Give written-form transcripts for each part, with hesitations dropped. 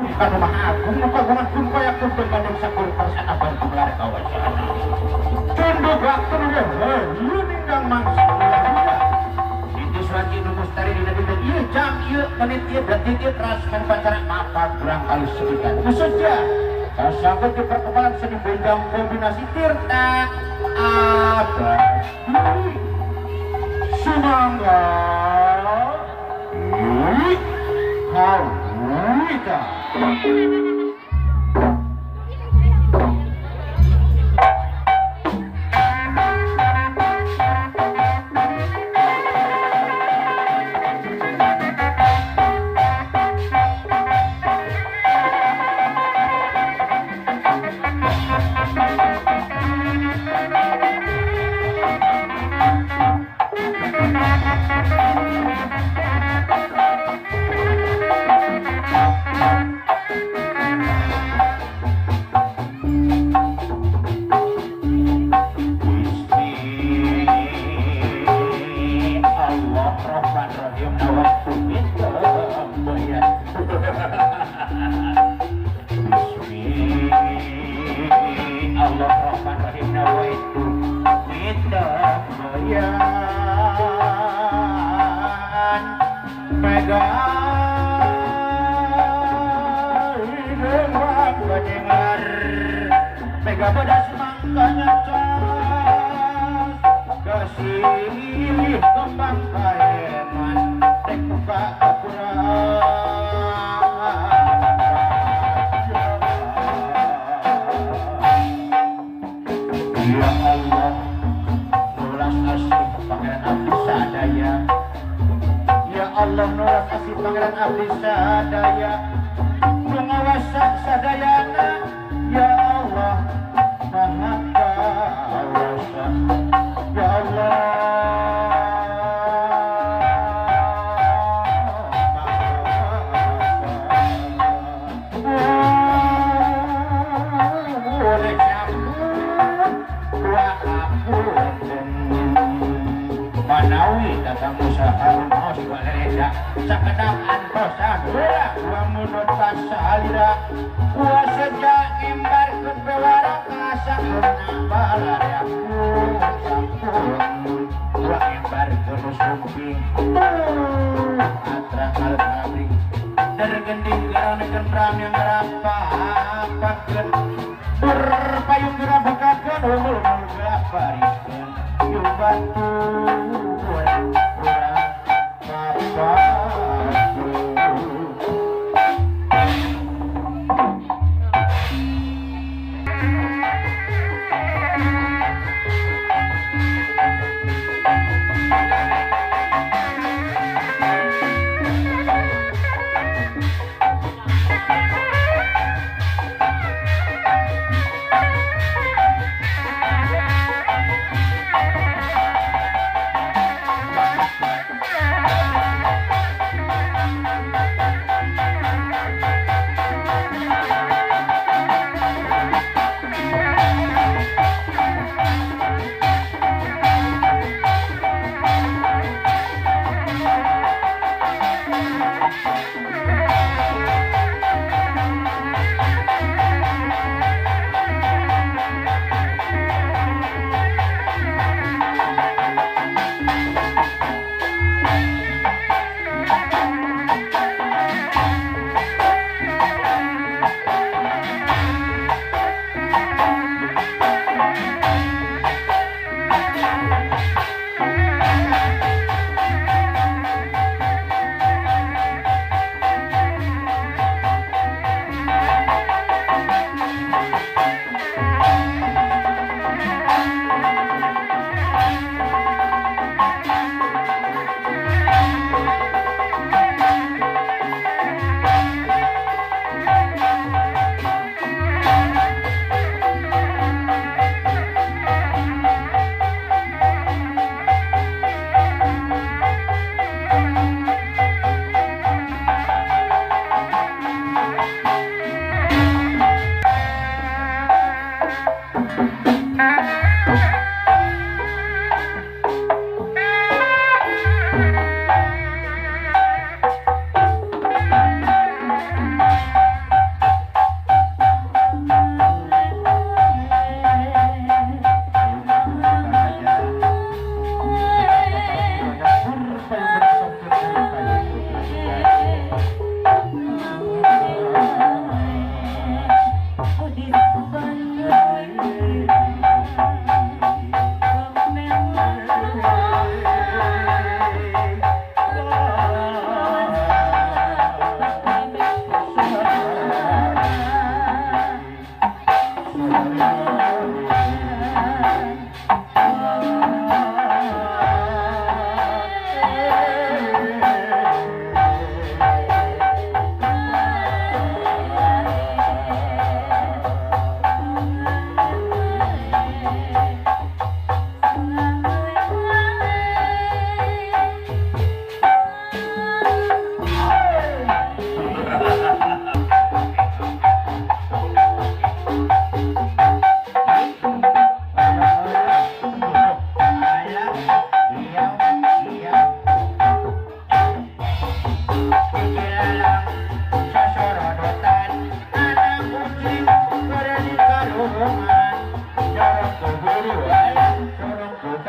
Kanu agung kagungan pun kaya kumpul kandung sakur persanapan kumlar kawasan. Cunduk waktu ya, lu ninggang mangsa ya. Itu suatu numus tari di nabi iya jam iya menit iya detik iya keras main pacaran maaf kurang kali sekitar. Maksudnya, sampai di perkepalan seni bendang kombinasi tirta apa? Semangga, kau Wita. Mega pedas mangkanya cas kasih kembang kaeman tek buka ya Allah nulas asih pangeran abdi sadaya ya Allah nulas asih pangeran abdi sadaya pengawasan sadayana ya Allah maha kawasa ya Allah boleh campur dua ampun manawi datang usaha mau sebalereda sakedap antosan gula dua munut pasalira gua sejak imbar ke pewara kasak kena balaraku sampun gua imbar ke nusumping atra kal kabring dergending garana gendram yang rapapakeun berpayung gerabakakeun ulul gapariskeun yung batu urang apa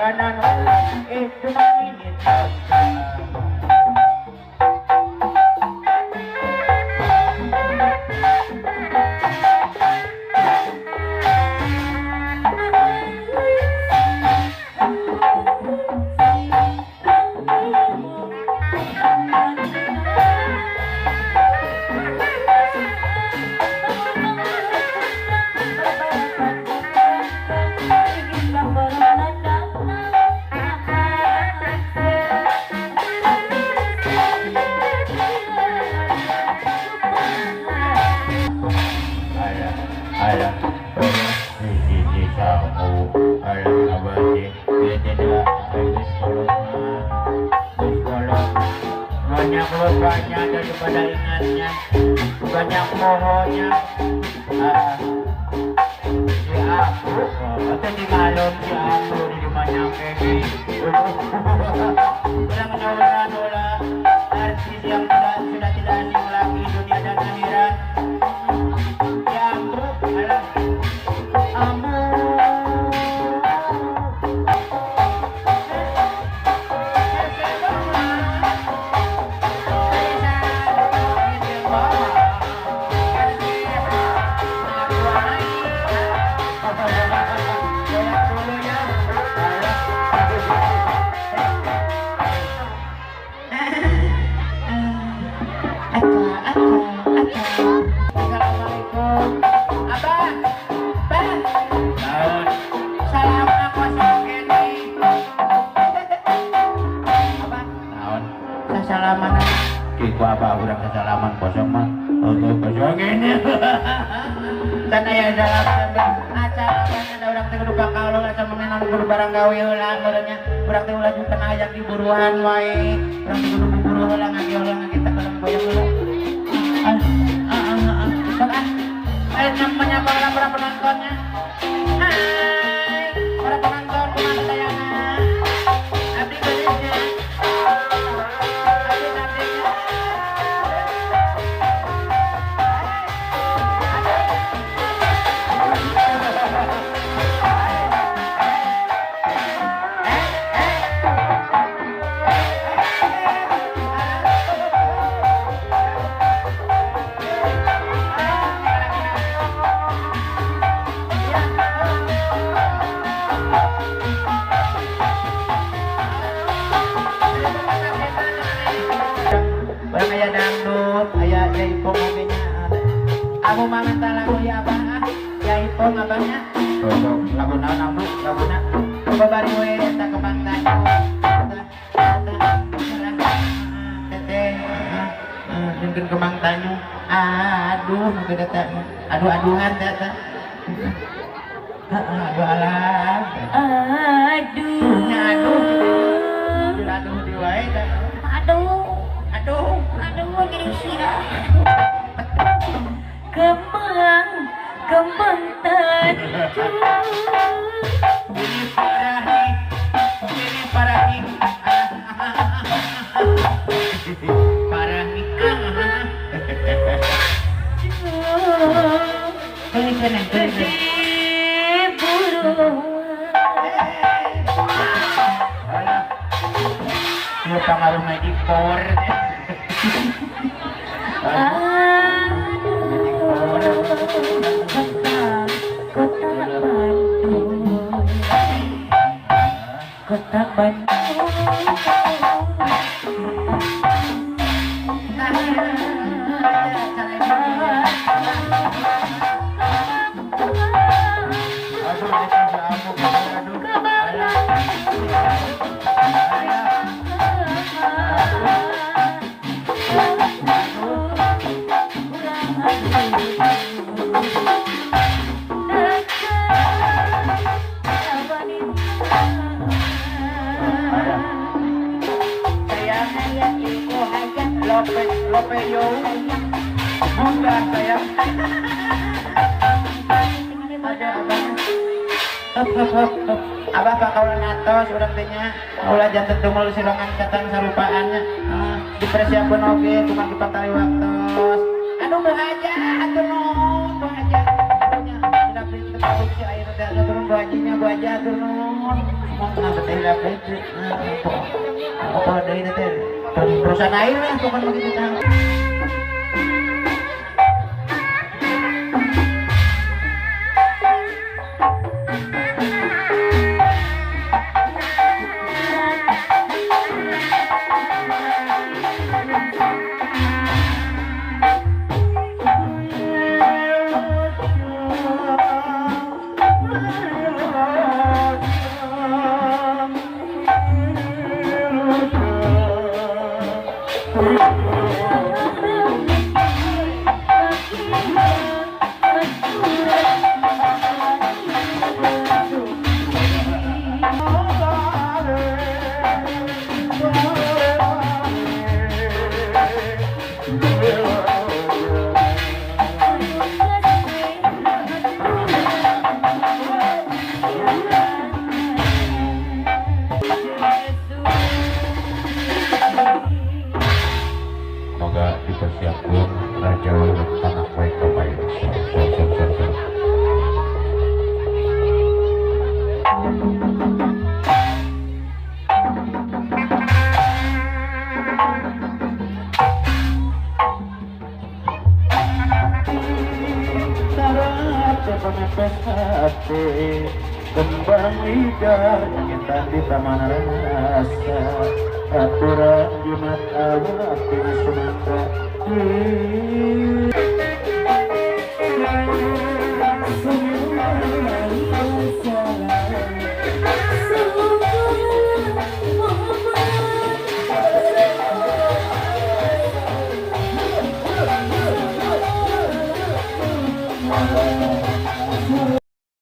kanan itu mainit banyak lupanya daripada ingatnya, banyak mohonnya. Si aku atau di malon si aku di banyak kegi ulang artis yang sudah tidak asing lagi dunia dan akhirat. Ya ampun, alah salaman kiku apa urang salaman kosong mah untuk kosong ini dan aya salaman acara ada urang teh kudu kakalo asa mengenan kudu barang gawe heula ngeureunnya urang teh ulah jukeun aya di buruhan wae urang teh kudu buru heula ngagi heula kita bareng goyang heula ayo menyapa para penontonnya. Hai para penonton kumaha tayangan abdi gelisnya aya dangdut, aya jaipong abenya. Aku mah minta lagu ya abang jaipong abangnya. Lagu naon amu, laguna. Coba bari we eta kembang tanyu. Teteh, jeung kembang tanyu. Aduh, nu teh aduh-aduhan teh eta. Aduh alah. Aduh di wae teh. Aduh, gini sirah. Kembang tanju. Ini parah nih. Parah nih. Ini pengaruh magic power. Kota Bandung. Lope yo bunda saya ada abah bakaulan atos urang teh nya ulah janten tunggal silangan katang sarupaannya dipersiapkeun oge kumaha dipatali waktos aduh bahaja atuh non bahaja atunya tidak produksi air na turun bajinya baja turun. Mau betul dapat. Apa dari nanti terusan air lah bukan begitu tahu. Semoga dipersiapkan raja dan tanah baik terbaik. Kembang lidah kita di taman rasa aturan Jumat awal di Sumatera